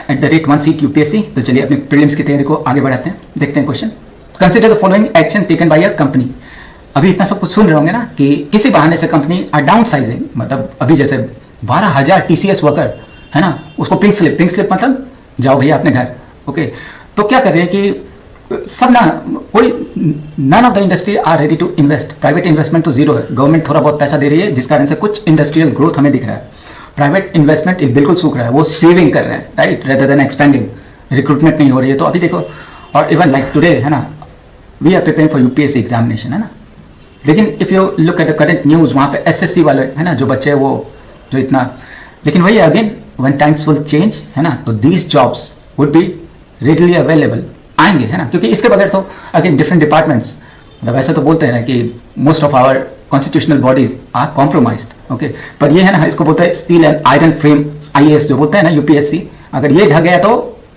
At the rate 1 seat UPSC. तो चलिए अपनी प्रीलिम्स की तैयारी को आगे बढ़ाते हैं, देखते हैं question. Consider the following action taken by a company. अभी इतना सब कुछ सुन रहे होंगे ना कि किसी बहाने से कंपनी आर डाउन साइजिंग, मतलब अभी जैसे 12,000 टीसीएस वर्कर है ना, उसको पिंक स्लिप मतलब जाओ भैया अपने घर। ओके, तो क्या कर रहे हैं कि सब ना, कोई none of the industry are ready to invest. Private investment तो जीरो है, गवर्नमेंट थोड़ा बहुत पैसा दे रही है जिस कारण से कुछ इंडस्ट्रियल ग्रोथ हमें दिख रहा है। प्राइवेट इन्वेस्टमेंट बिल्कुल सूख रहा है, वो सेविंग कर रहे हैं, right, rather than expanding. Recruitment नहीं हो रही है। तो अभी देखो, और इवन लाइक टुडे है ना, we are preparing for UPSC examination है ना, लेकिन if you look at the current news, वहाँ पे एसएससी वाले है ना, जो बच्चे वो जो इतना, लेकिन वही again one times will change है ना, तो these jobs would be readily available, आएंगे है ना, क्योंकि इसके बगैर तो अगेन डिफरेंट डिपार्टमेंट्स, मतलब ऐसा तो बोलते हैं ना कि most of our constitutional bodies are compromised. Okay, पर ये है ना, इसको बोलते हैं steel and iron frame IAS जो बोलते हैं ना यूपीएससी, अगर ये ढह गया तो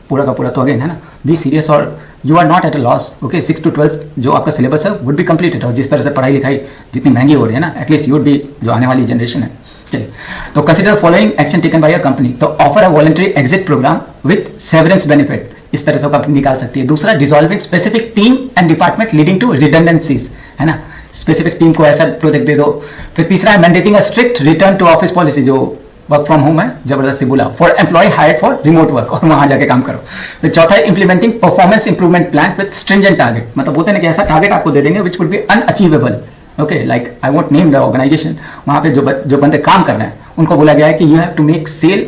पूरा का पूरा तो अगेन है ना, बी सीरियस और you are not at a loss. Okay, 6 to 12 जो आपका सिलेबस है वुड बी कंप्लीटेड, और जिस तरह से पढ़ाई लिखाई जितनी महंगी हो रही है ना, एटलीस्ट यू वुड बी, जो आने वाली जनरेशन है। चलिए, तो consider following action taken by a company. तो offer a voluntary exit program with severance benefit, इस तरह से कंपनी निकाल सकती है। दूसरा, dissolving specific team and department leading to redundancies, है ना, स्पेसिफिक टीम को ऐसा प्रोजेक्ट दे दो। फिर तीसरा है mandating a strict return to office policy, जो वर्क फ्रॉम होम है जबरदस्ती बोला, for employ hired for remote work, और वहां जाके काम करो। फिर चौथा है implementing performance improvement plan with stringent target, मतलब बोलते हैं ना कि ऐसा टारगेट आपको दे देंगे which would be unachievable. Okay, like I won't name the organization, वहां पे जो बंदे काम कर रहे हैं उनको बोला गया है कि you have to make sale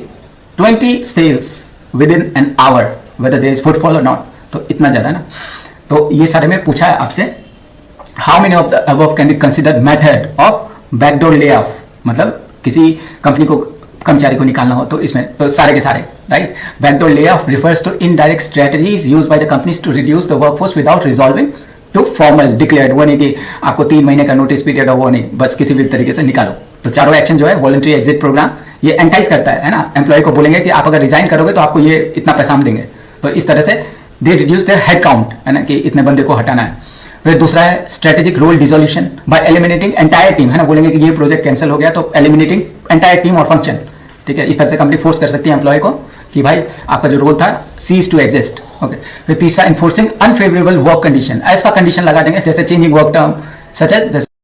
20 sales within an hour whether there is footfall और नॉट। तो इतना ज्यादा ना, तो ये सारे में पूछा है आपसे, how many of the above can be considered method of backdoor lay off, मतलब किसी कंपनी को कर्मचारी को निकालना हो तो इसमें तो सारे के सारे, right. Backdoor layoff refers to indirect strategies use by the companies to reduce the workforce without resolving to formal declared, वो नहीं कि आपको 3 महीने का नोटिस पीरियड है, वो नहीं, बस किसी भी तरीके से निकालो। तो चारों एक्शन जो है वॉलंटरी एग्जिट प्रोग्राम, ये एंटाइज करता है ना, एम्प्लॉय को बोलेंगे कि आप अगर रिजाइन करोगे तो आपको ये इतना पैसा हम देंगे। तो इस तरह से they reduce their head count, है ना, कि इतने बंदे को हटाना है। फिर दूसरा है strategic role dissolution by eliminating entire team, है ना, बोलेंगे कि ये प्रोजेक्ट कैंसिल हो गया तो एलिमिनेटिंग एंटायर टीम और फंक्शन, ठीक है। इस तरह से कंपनी फोर्स कर सकती है एम्प्लॉय को कि भाई आपका जो रोल था सीज टू एग्जिस्ट। ओके, फिर तीसरा इन्फोर्सिंग अनफेवरेबल वर्क कंडीशन, ऐसा कंडीशन लगा देंगे जैसे changing work term such as